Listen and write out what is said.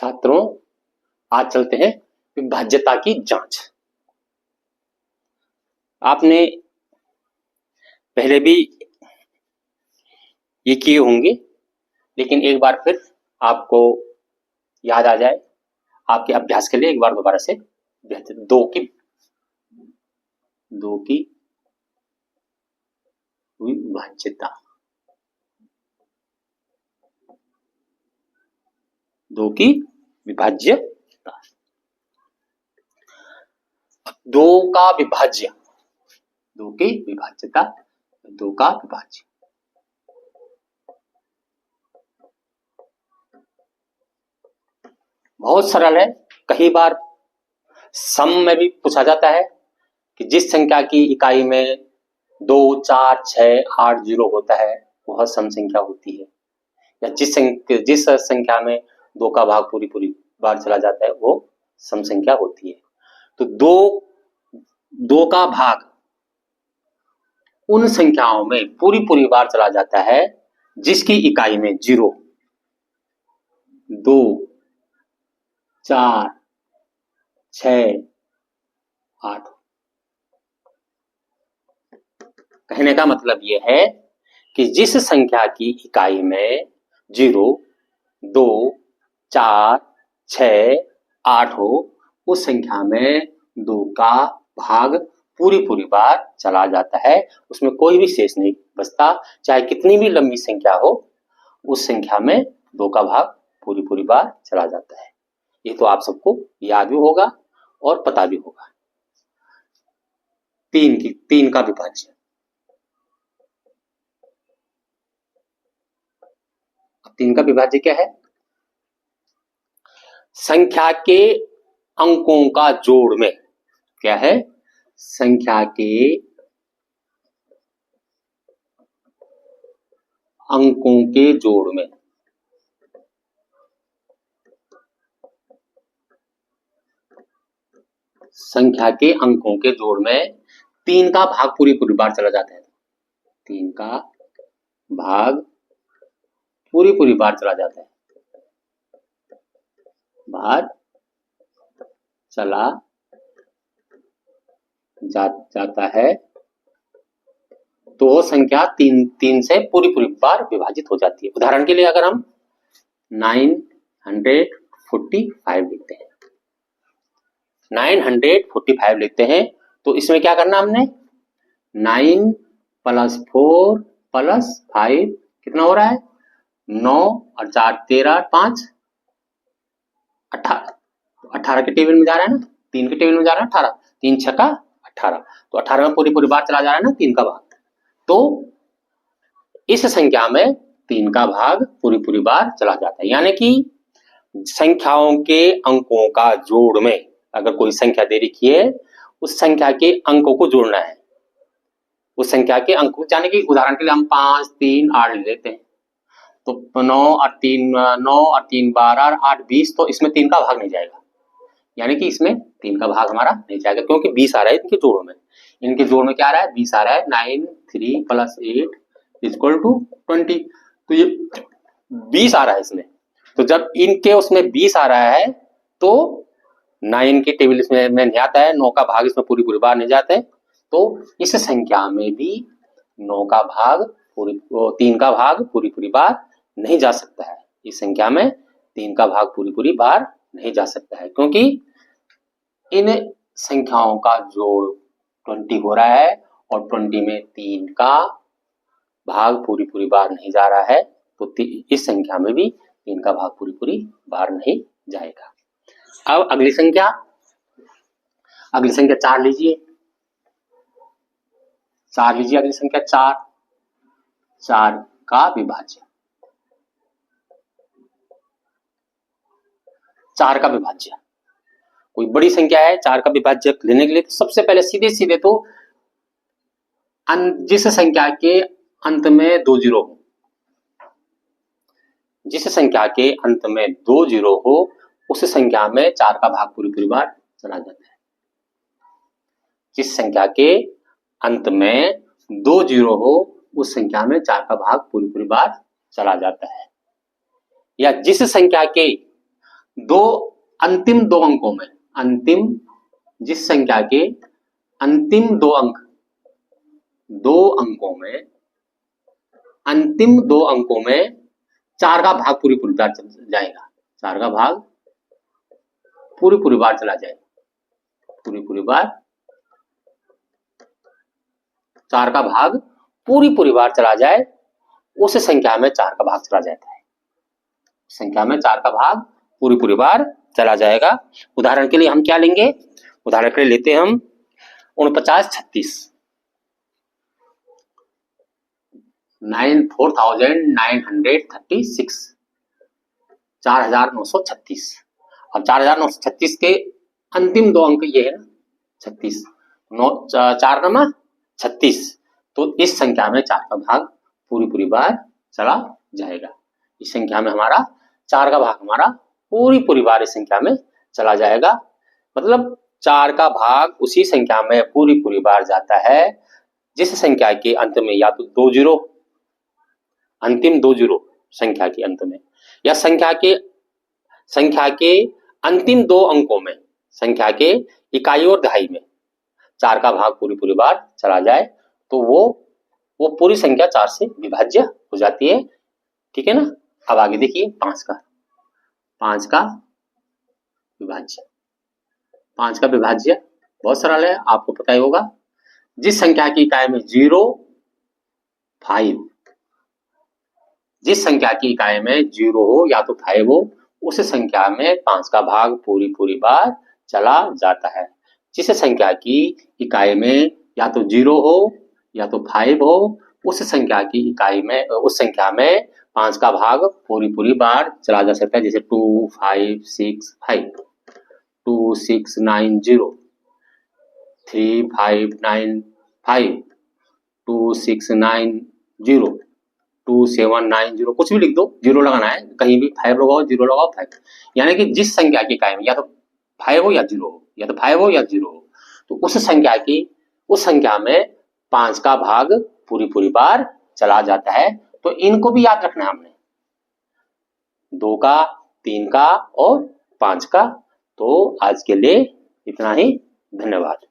छात्रों, आज चलते हैं विभाज्यता की जांच। आपने पहले भी ये किए होंगे, लेकिन एक बार फिर आपको याद आ जाए, आपके अभ्यास के लिए एक बार दोबारा से दो की विभाज्यता, दो की विभाज्यता, दो का विभाज्य, दो की विभाज्यता, दो का विभाज्य। बहुत सरल है। कई बार सम में भी पूछा जाता है कि जिस संख्या की इकाई में 2, 4, 6, 8 जीरो होता है वह सम संख्या होती है, या जिस संख्या में 2 का भाग पूरी बार चला जाता है वो सम संख्या होती है। तो दो का भाग उन संख्याओं में पूरी बार चला जाता है जिसकी इकाई में 0, 2, 4, 6, 8। कहने का मतलब यह है कि जिस संख्या की इकाई में 0, 2, 4, 6, 8 हो, उस संख्या में 2 का भाग पूरी बार चला जाता है, उसमें कोई भी शेष नहीं बचता। चाहे कितनी भी लंबी संख्या हो, उस संख्या में 2 का भाग पूरी बार चला जाता है। ये तो आप सबको याद भी होगा और पता भी होगा। 3 का विभाज्य। अब 3 का विभाज्य क्या है? संख्या के अंकों का जोड़ में, क्या है? संख्या के अंकों के जोड़ में, संख्या के अंकों के जोड़ में 3 का भाग पूरी बार चला जाता है। 3 का भाग पूरी बार चला जाता है, बार चला जाता है, तो वो संख्या 3 से पूरी बार विभाजित हो जाती है। उदाहरण के लिए अगर हम 945 लिखते हैं, 945 लिखते हैं, तो इसमें क्या करना हमने? 9 + 4 + 5 कितना हो रहा है? 9 और 4 13, 5 18। 18 के टेबल में जा रहा है ना, 3 के टेबल में जा रहा है 18, 3 × 6 = 18, तो 18 में पूरी बार चला जा रहा है ना 3 का भाग। तो इस संख्या में 3 का भाग पूरी बार चला जाता है, यानी कि संख्याओं के अंकों का जोड़ में अगर कोई संख्या दे रखी है, उस संख्या के अंकों को जोड़ना है। उस संख्या के अंक, यानी कि उदाहरण के लिए हम 5, 3, 8 ले लेते हैं, तो 9 और 3 12 और 8 20, तो इसमें 3 का भाग नहीं जाएगा, यानी कि इसमें 3 का भाग हमारा नहीं जाएगा, क्योंकि 20 आ रहा है इनके जोड़ों में। इनके जोड़ में क्या आ रहा है? 20 आ रहा है। 9 3 + 8 = 20, तो ये 20 आ रहा है इसमें। तो जब इनके उसमें 20 आ रहा है तो 9 के टेबल इसमें नहीं आता है, 9 का भाग इसमें पूरी बार नहीं जाता है, तो इस संख्या में भी 9 का भाग 3 का भाग पूरी बार नहीं जा सकता है। इस संख्या में 3 का भाग पूरी बार नहीं जा सकता है, क्योंकि इन संख्याओं का जोड़ 20 हो रहा है और 20 में 3 का भाग पूरी बार नहीं जा रहा है, तो इस संख्या में भी 3 का भाग पूरी बार नहीं जाएगा। अब अगली संख्या 4 लीजिए। 4 लीजिए, अगली संख्या 4 का विभाज्य। 4 का विभाज्य कोई बड़ी संख्या है, 4 का विभाज्य लेने के लिए तो सबसे पहले सीधे तो जिस संख्या के अंत में 2 जीरो हो, जिस संख्या के अंत में 2 जीरो हो, उस संख्या में 4 का भाग पूरी बार चला जाता है। जिस संख्या के अंत में 2 जीरो हो, उस संख्या में 4 का भाग पूरी बार चला जाता है। या जिस संख्या के अंतिम दो अंकों में, जिस संख्या के अंतिम दो अंकों में 4 का भाग पूरी बार जाएगा, 4 का भाग पूरी बार चला जाएगा, पूरी बार 4 का भाग पूरी बार चला जाए, उस संख्या में 4 का भाग चला जाता है, संख्या में 4 का भाग पूरी बार चला जाएगा। उदाहरण के लिए हम क्या लेंगे, उदाहरण के लिए लेते हैं हम 49 36, 4936, 4936। अब 4936 के अंतिम दो अंक ये है ना 36, 4 नमा 36, तो इस संख्या में 4 का भाग पूरी बार चला जाएगा। इस संख्या में हमारा 4 का भाग हमारा पूरी बार इस संख्या में चला जाएगा। मतलब 4 का भाग उसी संख्या में पूरी बार जाता है जिस संख्या के अंत में या तो 2 जीरो, अंतिम 2 जीरो संख्या के अंत में, या संख्या के अंतिम दो अंकों में, संख्या के इकाई और दहाई में 4 का भाग पूरी बार चला जाए, तो वो पूरी संख्या 4 से विभाज्य हो जाती है। ठीक है ना। अब आगे देखिए 5 का विभाज्य। 5 का विभाज्य बहुत सरल है, आपको पता ही होगा। जिस संख्या की इकाई में 0, 5, जिस संख्या की इकाई में 0 हो या तो 5 हो, उस संख्या में 5 का भाग पूरी बार चला जाता है। जिस संख्या की इकाई में या तो 0 हो या तो 5 हो, उस संख्या की इकाई में, उस संख्या में 5 का भाग पूरी बार चला जा सकता है। जैसे 2 5 6 5, 2 6 9 0, 3 5 9 5, 2 6 9 0, 2 7 9 0, कुछ भी लिख दो, 0 लगाना है, कहीं भी 5 लगाओ, 0 लगाओ 5। यानी कि जिस संख्या की इकाई में या तो 5 हो या 0 हो, या तो 5 हो या 0 हो, तो उस संख्या में 5 का भाग पूरी बार चला जाता है। तो इनको भी याद रखना है हमने, 2 का, 3 का और 5 का। तो आज के लिए इतना ही, धन्यवाद।